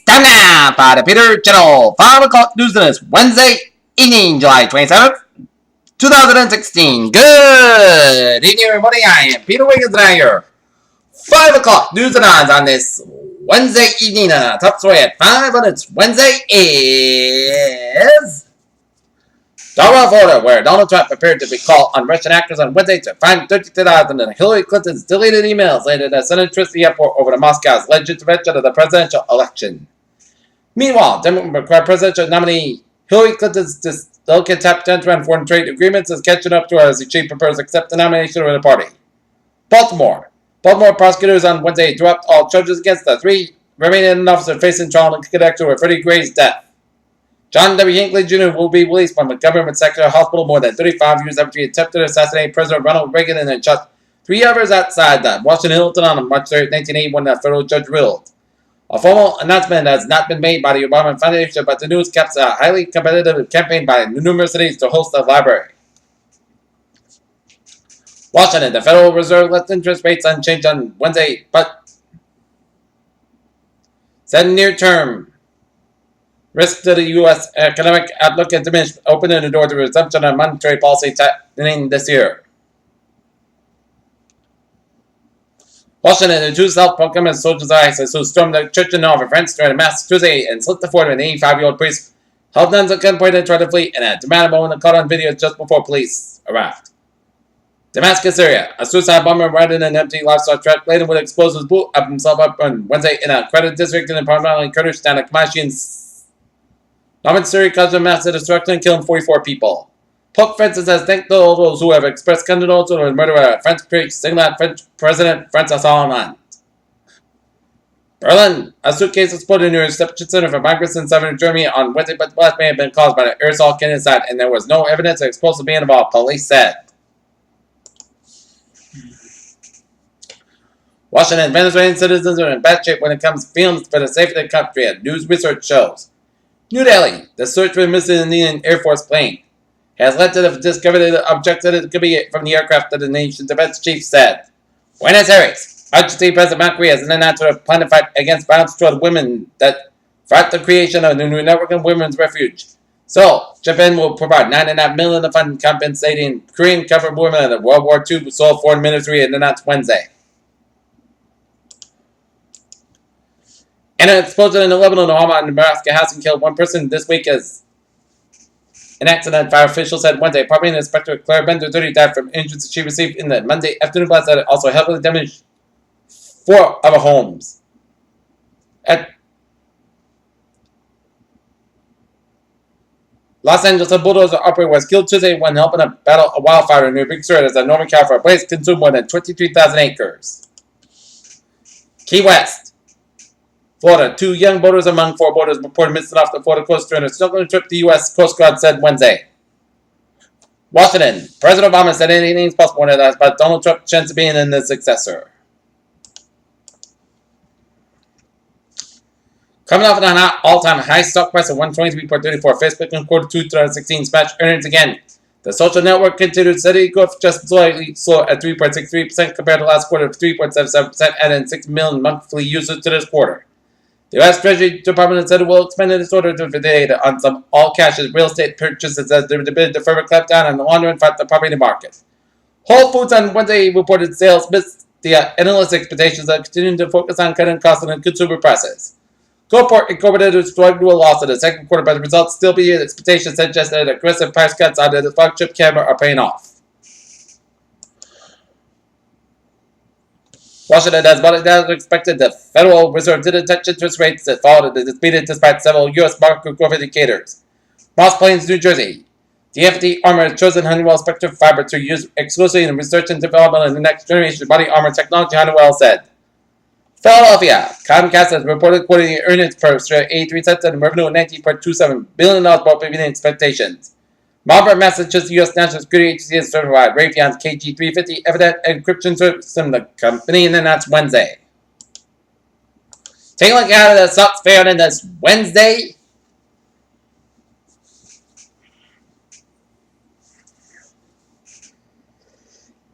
Time now for the Peter Channel 5 o'clock news on this Wednesday evening, July 27th, 2016. Good evening, everybody. I am Peter Wiggins, and I here. 5 o'clock news and odds on this Wednesday evening. Top story at 5 on its Wednesday is Dallas, Florida, where Donald Trump appeared to be called on Russian actors on Wednesday to find 32,000 in Hillary Clinton's deleted emails later at Senate Trustee Airport over to Moscow's alleged intervention of the presidential election. Meanwhile, Democrat presidential nominee Hillary Clinton's delicate tap-dance on foreign trade agreements is catching up to her as she prepares to accept the nomination of the party. Baltimore prosecutors on Wednesday dropped all charges against the three remaining officers facing trial in connection with Freddie Gray's death. John W. Hinckley Jr. will be released from a government sector hospital more than 35 years after he attempted to assassinate President Ronald Reagan and then shot 3 others outside the Washington Hilton on March 3, 1980 when a federal judge ruled. A formal announcement has not been made by the Obama Foundation, but the news caps a highly competitive campaign by universities to host the library. Washington, the Federal Reserve left interest rates unchanged on Wednesday, but said near-term risk to the U.S. economic outlook has diminished, opening the door to resumption of monetary policy tightening this year. Washington, the two self-proclaimed soldiers of ISIS who stormed the church in Northern France during a mass Tuesday and slit the fort of an 85-year-old priest, held nuns at gunpoint and tried to flee in a dramatic moment caught on video just before police arrived. Damascus, Syria. A suicide bomber riding an empty livestock truck laden with explosives blew himself up on Wednesday in a crowded district in the Parliamentary Kurdistan of Kamashi in Northern Syria, causing massive destruction and killing 44 people. Pope Francis has thanked those who have expressed condolence over the murder of a French priest, singling out French President François Hollande. Berlin. A suitcase exploded near a reception center for migrants in southern Germany on Wednesday, but the blast may have been caused by an aerosol can inside, and there was no evidence of explosive being involved, police said. Washington, Venezuelan citizens are in bad shape when it comes to films for the safety of the country, as news research shows. New Delhi. The search for a missing Indian Air Force plane has led to the discovery of the object that it could be from the aircraft that the nation's defense chief said. Buenos Aires. Argentine President Macri has announced a plan to fight against violence toward women that fight the creation of a new network of women's refuge. So, Japan will provide $9.5 million to fund compensating Korean covered women in the World War II Seoul Foreign Ministry and announced Wednesday. And an explosion in the Lebanon, Omaha, Nebraska housing killed one person this week as an accident, fire officials said Wednesday. Property Inspector Claire Bender 30 died from injuries she received in the Monday afternoon blast that also heavily damaged 4 other homes. At Los Angeles, a bulldozer operator was killed Tuesday when helping to battle a wildfire near Big Sur as the Northern California blaze consumed more than 23,000 acres. Key West. Florida. 2 young boaters among 4 boaters reported missing off the Florida coast during a snorkeling trip to the U.S. Coast Guard said Wednesday. Washington. President Obama said anything is possible about Donald Trump's chance of being in the successor. Coming off an all-time high stock price of $123.34, Facebook in quarter 2 2016 smashed earnings again. The social network continued steady growth, just slightly slow at 3.63% compared to last quarter of 3.77%, adding 6 million monthly users to this quarter. The U.S. Treasury Department said it will expand its order to data on some all-cash real estate purchases as there been to further clamp down on the laundering front of the property market. Whole Foods on Wednesday reported sales missed the analyst expectations and continuing to focus on cutting costs and consumer prices. GoPort Incorporated was struggling to a loss in the second quarter, but the results still beat expectations suggest that aggressive price cuts on the flagship camera are paying off. Washington has brought it down as expected. The Federal Reserve didn't touch interest rates that followed the meeting despite several U.S. market growth indicators. Moss Plains, New Jersey. The FD Armor has chosen Honeywell Spectre Fiber to use exclusively in research and development in the next generation body armor technology, Honeywell said. Philadelphia. Comcast has reported quarterly earnings per share 83 cents and revenue of $19.27 billion above beating expectations. Marlboro, Massachusetts, U.S. National Security Agency has certified Raytheon's KG-350 evident encryption system the company and announced Wednesday. Take a look at the stocks fared in this Wednesday.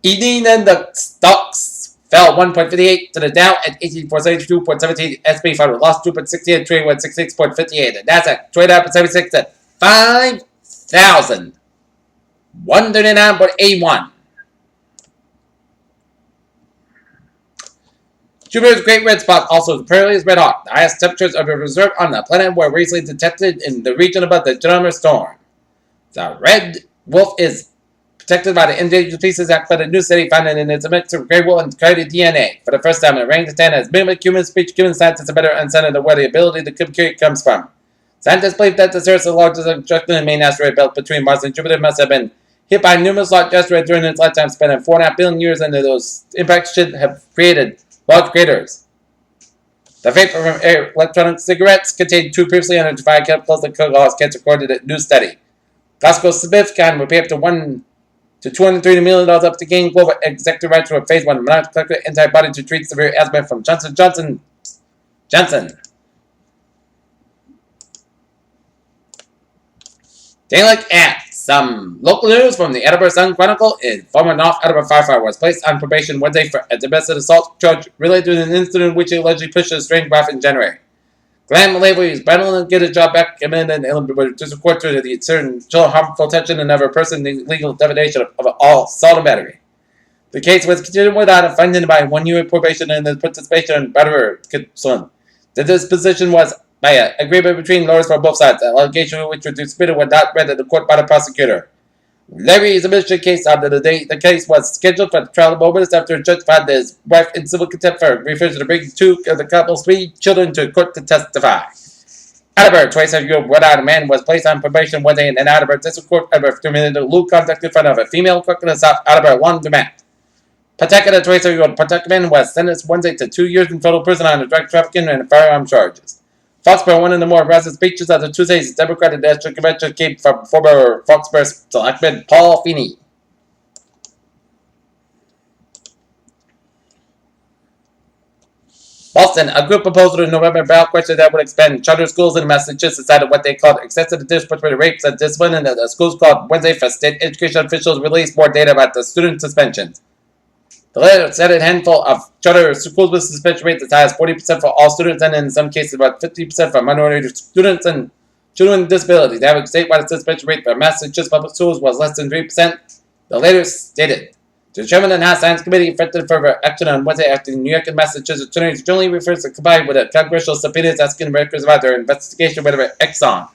Evening and the stocks fell 1.58 to the Dow at 18,472.17. S&P 500 lost 2.68, trading 166.58. The Nasdaq traded up at 76 at 5,139.81. Jupiter's Great Red Spot also apparently is red hot. The highest temperatures ever observed on the planet were recently detected in the region above the General Storm. The red wolf is protected by the Endangered Species Act by the new study found in its mix of gray wool and coded DNA. For the first time in orangutan has mimicked human speech, giving scientists a better understanding of where the ability to communicate comes from. Scientists believe that the surface of the largest obstruction in the main asteroid belt between Mars and Jupiter must have been hit by numerous large asteroids during its lifetime, spanning 4.5 billion years, and those impacts should have created large craters. The vapor from electronic cigarettes contained two previously unidentified chemicals that could cause cancer, according to the new study. GlaxoSmithKline will pay up to $1 to $230 million up to gain global executive rights for a phase 1 monoclonal antibody to treat severe asthma from Johnson & Johnson. Take a look at some local news from the Edinburgh Sun Chronicle. A former North Edinburgh firefighter was placed on probation Wednesday for a domestic assault charge related to an incident in which he allegedly pushed a strange wife in January. Graham Label is battling to get his job back in Edinburgh to support to the certain harmful tension and other person legal definition of all assault and battery. The case was continued without a finding by 1 year probation and the participation in battery concern. The disposition was by an agreement between lawyers for both sides. The allegation which was disputed was not read at the court by the prosecutor. Larry's admission case under the date the case was scheduled for the trial moments after a judge found his wife in civil contempt for refusing to bring two of the couple's 3 children to court to testify. Edinburgh, 27-year-old Rhode man, was placed on probation Wednesday in Edinburgh District Court for committing lewd conduct in front of a female cook in the South Edinburgh laundromat. Pateka, the 27-year-old Pateka was sentenced Wednesday to 2 years in federal prison on drug trafficking and firearm charges. Foxborough, one of the more impressive speeches at the Tuesday's Democratic National Convention, came from former Foxborough selectman Paul Feeney. Boston, a group proposed in November ballot question that would expand charter schools in Massachusetts decided what they called excessive disproportionate rapes and discipline, and the schools called Wednesday for state education officials released more data about the student suspensions. The letter said a handful of charter schools with suspension rates as high as 40% for all students, and in some cases about 50% for minority students and children with disabilities. The average statewide suspension rate for Massachusetts public schools was less than 3%. The letter stated, to determine the House Science Committee effected further action on Wednesday after New York and Massachusetts attorneys generally refers to comply with a congressional subpoenas asking records about their investigation with Exxon.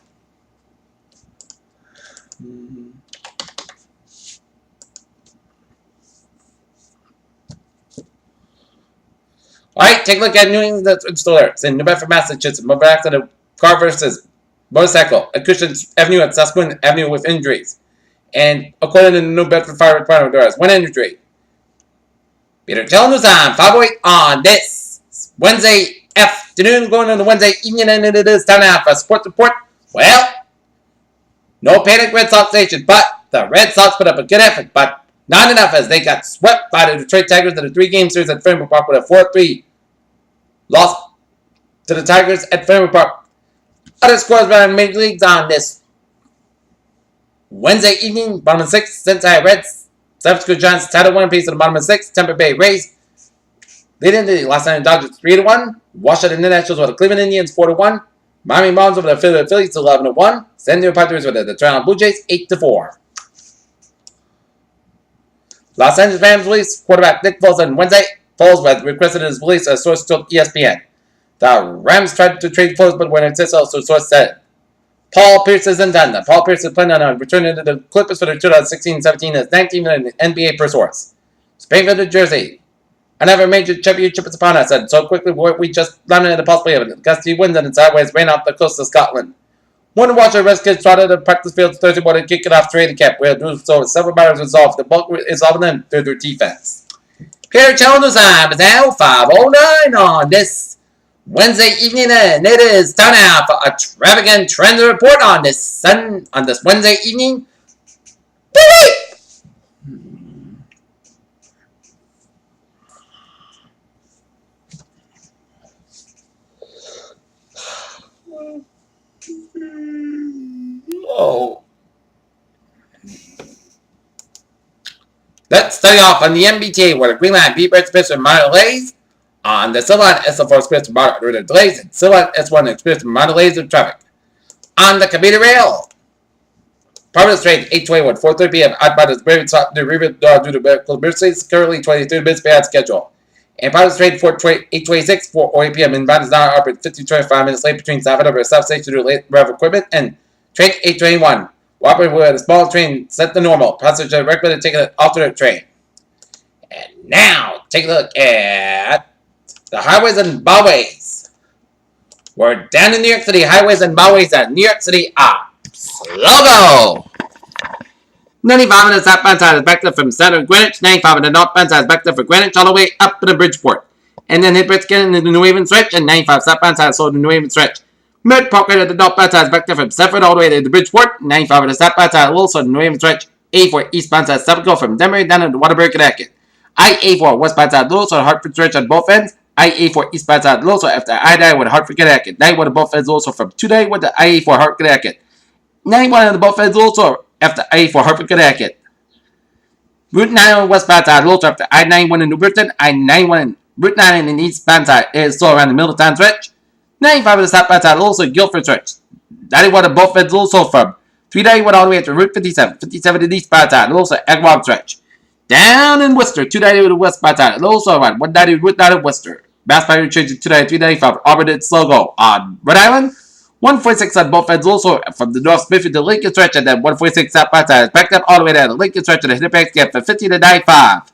Alright, take a look at New England installers in New Bedford, Massachusetts. Move back to the car versus motorcycle at Cushing Avenue and Susquehanna Avenue with injuries. And according to the New Bedford Fire Department, there is 1 injury. Peter Tell News on 508 on this Wednesday afternoon, going on the Wednesday evening, and it is time now for a sports report. Well, no panic Red Sox Nation, but the Red Sox put up a good effort, but not enough as they got swept by the Detroit Tigers in a 3-game series at Fenway Park with a 4-3 loss to the Tigers at Fenway Park. Other scores around Major Leagues on this Wednesday evening. Bottom of 6, Cincinnati Reds, San Francisco Giants tied at 1 apiece at the bottom of 6. Tampa Bay Rays leading the Los Angeles Dodgers 3-1. Washington Nationals with the Cleveland Indians 4-1. Miami Marlins over the Philadelphia Phillies 11-1. San Diego Padres with the Toronto Blue Jays 8-4. Los Angeles Rams released quarterback Nick Foles on Wednesday. Foles was requested his release, a source told ESPN. The Rams tried to trade Foles, but when it says so, source said. Paul Pierce isn't done. Paul Pierce is planning on returning to the Clippers for the 2016-17 as 19th in the NBA per source. Springfield, New Jersey. Another major championship is upon us, and so quickly we just laminated the possibility of it. Gusty winds and sideways rain off the coast of Scotland. One watcher Redskins trotted the practice field Thursday morning, kicking off training camp. We have do so with several matters resolved. The bulk is all of them through their defense. Peter Challenger's time is now 5:09 on this Wednesday evening, and it is time now for a extravagant trend report on this Wednesday evening. Oh. Let's start off on the MBTA where the green line beat red space with minor delays. On the silver line, S4 space with moderate delays, and silver line S1 experienced minor delays of traffic. On the commuter rail, Providence train 821, 4:30 p.m. outbound is brave sought to rebuild due to medical emergencies, currently 23 minutes behind schedule. And Providence train 826, 4:08 p.m. inbound is now operating 25 minutes late between stopping over a substation due to late rev equipment, and train 821. Operating with a small train set to normal. Passengers recommended taking an alternate train. And now, take a look at the highways and byways. We're down in New York City. Highways and byways at New York City are logo. 95 on the southbound side is backed up from center of Greenwich. 95 on the northbound side is backed up from Greenwich all the way up to Bridgeport. And then hit Bridgeton into the New Haven stretch. And 95 southbound side is sold in the New Haven stretch. Mid Park right at the northbound side is backed up from Stafford all the way to the Bridgeport. 95 on the southbound side also in the New Haven stretch. A4 eastbound side is go from Denver down to Waterbury, Connecticut. I-84 westbound side low, so Hartford stretch on both ends. I-84 eastbound side low, so after I-9 with Hartford, Connecticut. 91 on both ends also from today with the I-84 Hartford, Connecticut. 91 on the both ends also after I-84 Hartford, Connecticut. Route 9 on the westbound side also after I-91 in New Britain. I-91 and Route 9 in the eastbound side is still around the Middletown stretch. 95 on the southbound side also Guilford stretch. 91 on both ends also from 391 all the way to Route 57. 57 in the eastbound side also Agawam stretch. Down in Worcester, 290 to the westbound side. Also around 190 Route 9 in Worcester. Mass Pike change to 290, 395. Auburn and Slogo on Rhode Island. 146 on both ends also from the North Smithfield to Lincoln stretch. And then 146 southbound side is backed up all the way down to Lincoln stretch to the Hiddenbank gap from 50 to 95.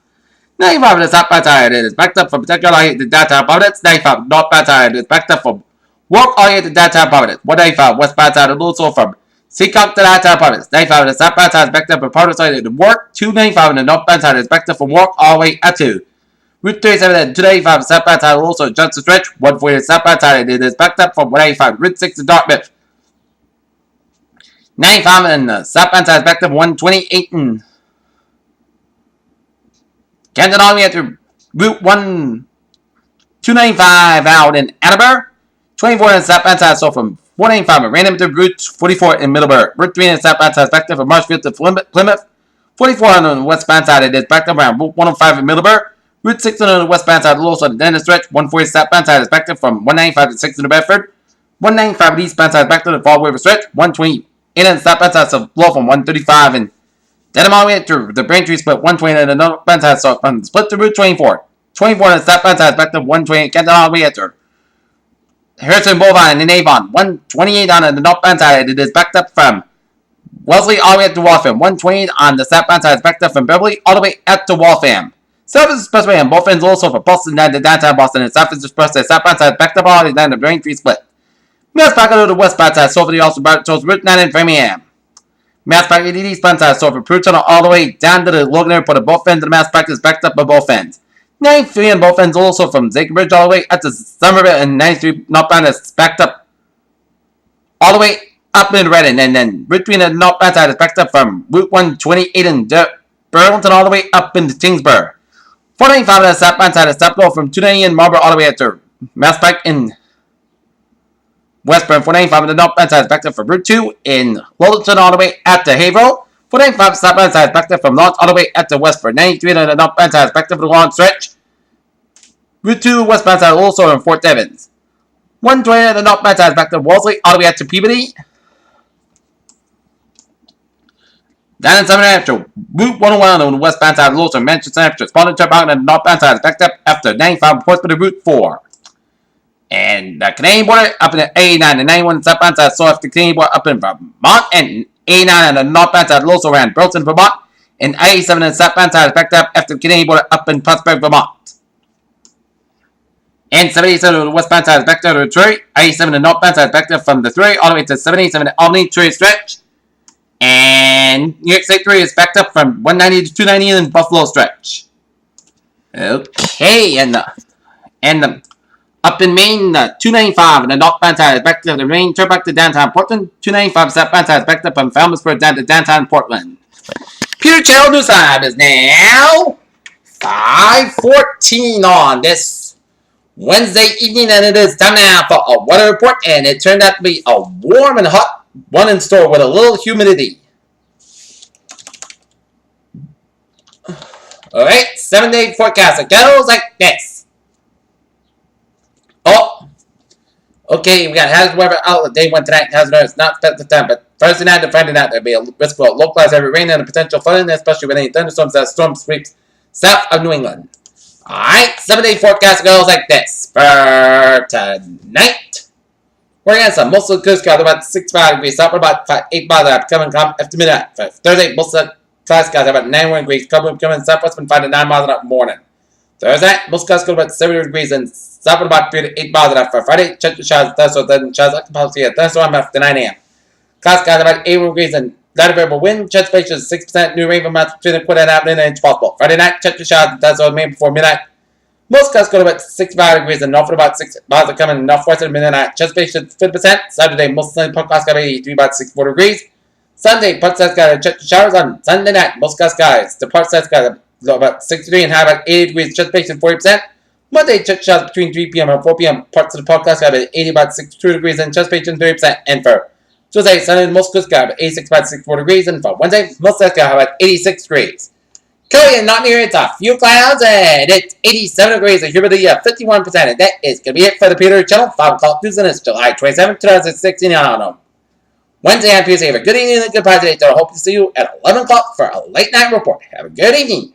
95 on the southbound side is backed up from Central Line to downtown Providence. 95 northbound side is backed up from Warp all the way to downtown Providence. 195 westbound side is also from Seacock to downtown Providence. 95 on the southbound side is backed up from Providence side to Warp. 295 on the northbound side is backed up from Warp all the way up to Route 37 and 295 on the southbound side also Johnson stretch. 140 on the southbound side it is backed up from 185 Route 6 to Dartmouth. 95 on the southbound side is backed up 128 and Canton all the way to Route 295 out in Attleboro. 24 on the southbound side so from 495 random to Route 44 in Middleburg. Route 3 on the southbound side is backed up from Marshfield to Plymouth. 44 on the westbound side it is backed up around Route 105 in Middleburg. Route 6 on the westbound side is also the Dennis stretch. 140 southbound side is backed up from 195 to 6 in New Bedford. 195 on the eastbound side is backed up to the Fall River stretch. 120 in on the southbound side so low from 135 and Dedham all the way to the Braintree split. 120 on the northbound side so from the split to Route 24. 24 on the southbound side is backed up 120 Canton all the way to Harrison Boulevard in Avon. 128 on the northbound side it is backed up from Wellesley all the way up to Waltham. 128 on the southbound side is backed up from Beverly all the way up to Waltham. South Expressway on both ends also for Boston down to downtown Boston and South Expressway southbound side backed up all the way down to Braintree split. Mass Park to the westbound side so for the also towards Route 9 in Framingham. Mass Park to the eastbound side so for Pruitt Tunnel all the way down to the Logan Airport at both ends of the Mass Park is backed up by both ends. 93 on both ends also from Zachem Bridge all the way up to Somerville and 93 northbound is backed up all the way up in Reading and then Route 3 on the northbound side is backed up from Route 128 in Burlington all the way up into Kingsborough. 495 on the southbound side is stopped from 290 in Marlborough all the way up to Mass Pike in Westburn. 495 on the northbound side is backed up from Route 2 in Littleton all the way up to Haverhill. 495 southbound side is backed up from Lawrence all the way up to Westford. 93 on the northbound side is backed up for the long stretch. Route 2 westbound side also in Fort Devens. 120 on the northbound side is backed up Wolseley all the way up to Peabody. Down in 7 after Route 101 on the westbound side of Lewis and Manchester after Spalding Trip out on the northbound side is backed up after 95 Portsmouth to Route 4. And the Canadian border up in the A9 and 91 southbound side so after the Canadian border up in Vermont and A9 on the northbound side also around Burleson, Vermont. And A7 on the southbound side is backed up after the Canadian border up in Plattsburgh, Vermont. And 77 on the westbound side is backed up to Detroit. A7 on the northbound side is backed up from Detroit all the way to 77 at Albany, Detroit stretch. And New York State 3 is backed up from 190 to 290 in Buffalo stretch. Okay, and up in Maine, the 295 on the northbound side is backed up to the Maine Turnpike to downtown Portland. 295 southbound side is backed up from Falmouthsburg down to downtown Portland. Peter Channel News Time is now 5:14 on this Wednesday evening, and it is time now for a weather report, and it turned out to be a warm and hot one in store with a little humidity. Alright, 7-day forecast. It goes like this. Oh, okay, we got hazard weather outlook. Day 1 tonight. Hazard weather is not expected to time, but Thursday night and Friday night there'll be a risk for localized heavy rain and a potential flooding, especially with any thunderstorms as storm sweeps south of New England. Alright, 7-day forecast goes like this. For tonight, we're going to have most of the coast guard about 65 degrees, south about 8 miles coming after midnight. For Thursday, most of the clouds got about 91 degrees, coming southwest from 5 to 9 miles an hour in the morning. Thursday, most clouds go about 70 degrees and south about 3 to 8 miles an hour. For Friday, check the showers, thunderstorms, then showers, occupancy at thunderstorm after 9 a.m. Clouds got about 81 degrees and light variable wind, chance of is 6%, new rainfall amounts between a quarter and a half inch possible. Friday night, check the showers, thunderstorms made before midnight. Most clouds go to about 65 degrees and north about 6 miles are coming northwest at midnight. Chance of 50%. Saturday, most sunny, part clouds got 83 about 64 degrees. Sunday, part side skies check the showers on Sunday night. Most clouds skies. The part side skies about 63 and high about 80 degrees. Chance of 40%. Monday, check the showers between 3 p.m. and 4 p.m. Parts of the part clouds got 80 about 62 degrees and chance of 30%. And for Tuesday, Sunday, most clouds got 86 about 64 degrees. And for Wednesday, most clouds got about 86 degrees. Currently, not near it's a few clouds, and it's 87 degrees, and humidity of 51%. And that is going to be it for the Peter Channel. 5 o'clock news, and it's July 27, 2016. I don't know. Wednesday, I'm Tuesday. Have a good evening and a good positive day. I hope to see you at 11 o'clock for a late night report. Have a good evening.